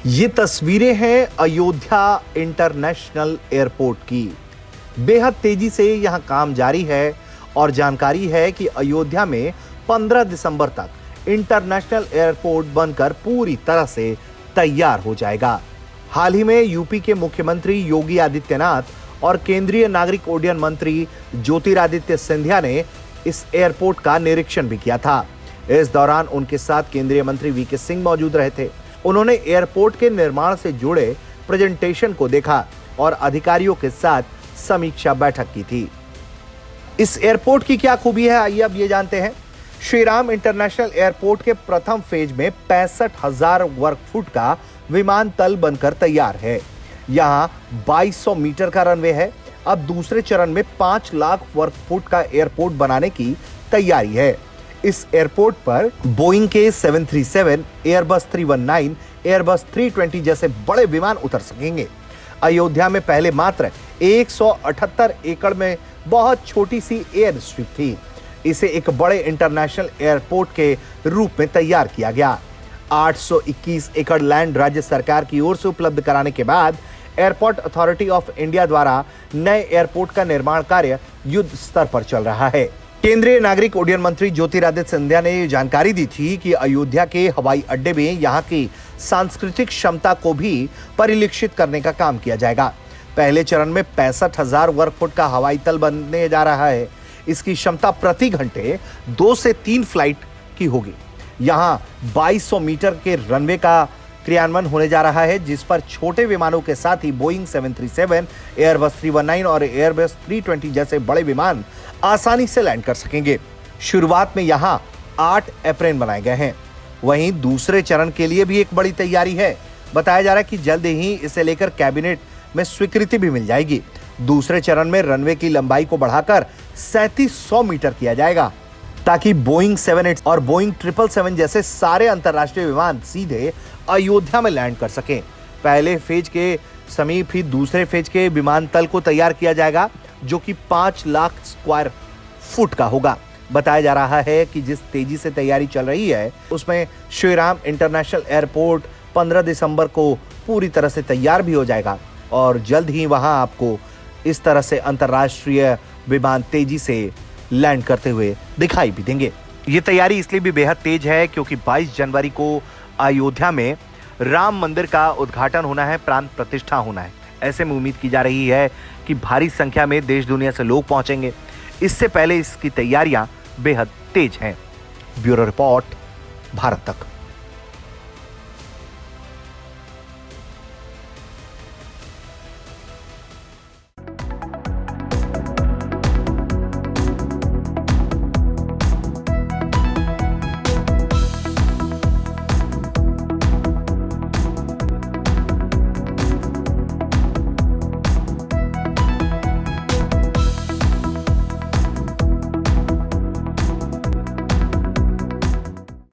ये तस्वीरें हैं अयोध्या इंटरनेशनल एयरपोर्ट की। बेहद तेजी से यहां काम जारी है और जानकारी है कि अयोध्या में 15 दिसंबर तक इंटरनेशनल एयरपोर्ट बनकर पूरी तरह से तैयार हो जाएगा। हाल ही में यूपी के मुख्यमंत्री योगी आदित्यनाथ और केंद्रीय नागरिक उड्डयन मंत्री ज्योतिरादित्य सिंधिया ने इस एयरपोर्ट का निरीक्षण भी किया था। इस दौरान उनके साथ केंद्रीय मंत्री वीके सिंह मौजूद रहे थे। उन्होंने एयरपोर्ट के निर्माण से जुड़े प्रेजेंटेशन को देखा और अधिकारियों के साथ समीक्षा बैठक की थी। इस एयरपोर्ट की क्या खूबी है, आइए अब ये जानते हैं। श्री राम इंटरनेशनल एयरपोर्ट के प्रथम फेज में 65,000 वर्ग फुट का विमानतल बनकर तैयार है। यहाँ 2200 मीटर का रनवे है। अब दूसरे चरण में 5 लाख वर्ग फुट का एयरपोर्ट बनाने की तैयारी है। इस एयरपोर्ट पर बोइंग के 737, एयरबस 319, एयरबस 320 जैसे बड़े विमान उतर सकेंगे। अयोध्या में पहले मात्र 178 एकड़ में बहुत छोटी सी एयर स्ट्रिप थी। इसे एक बड़े इंटरनेशनल एयरपोर्ट के रूप में तैयार किया गया। 821 एकड़ लैंड राज्य सरकार की ओर से उपलब्ध कराने के बाद एयरपोर्ट अथॉरिटी ऑफ इंडिया द्वारा नए एयरपोर्ट का निर्माण कार्य युद्ध स्तर पर चल रहा है। केंद्रीय नागरिक उड्डयन मंत्री ज्योतिरादित्य सिंधिया ने जानकारी दी थी कि अयोध्या के हवाई अड्डे में यहां की सांस्कृतिक क्षमता को भी परिलक्षित करने का काम किया जाएगा। पहले चरण में 65,000 वर्ग फुट का हवाई तल बनने जा रहा है। इसकी क्षमता प्रति घंटे 2 से 3 फ्लाइट की होगी। यहां 2200 मीटर के रनवे का क्रियान्वयन होने जा रहा है, जिस पर छोटे विमानों के साथ ही बोइंग 737, एयरबस 319 और एयरबस 320 जैसे बड़े विमान आसानी से लैंड कर सकेंगे। शुरुआत में यहां 8 एप्रेन बनाए गए हैं। वहीं दूसरे चरण के लिए भी एक बड़ी तैयारी है। बताया जा रहा है कि जल्द ही इसे लेकर कैबिनेट में स्वीकृति भी मिल जाएगी। दूसरे चरण में रनवे की लंबाई को बढ़ाकर 3700 मीटर किया जाएगा, ताकि बोइंग 78 और बोइंग 777 जैसे सारे अंतर्राष्ट्रीय विमान सीधे अयोध्या में लैंड कर सकें। पहले फेज के समीप ही दूसरे फेज के विमानतल को तैयार किया जाएगा, जो कि 5 लाख स्क्वायर फुट का होगा। बताया जा रहा है कि जिस तेजी से तैयारी चल रही है, उसमें श्री राम इंटरनेशनल एयरपोर्ट 15 दिसंबर को पूरी तरह से तैयार भी हो जाएगा और जल्द ही वहां आपको इस तरह से अंतर्राष्ट्रीय विमान तेजी से लैंड करते हुए दिखाई भी देंगे। ये तैयारी इसलिए भी बेहद तेज है क्योंकि 22 जनवरी को अयोध्या में राम मंदिर का उद्घाटन होना है, प्राण प्रतिष्ठा होना है। ऐसे में उम्मीद की जा रही है कि भारी संख्या में देश दुनिया से लोग पहुंचेंगे। इससे पहले इसकी तैयारियां बेहद तेज हैं। ब्यूरो रिपोर्ट, भारत तक।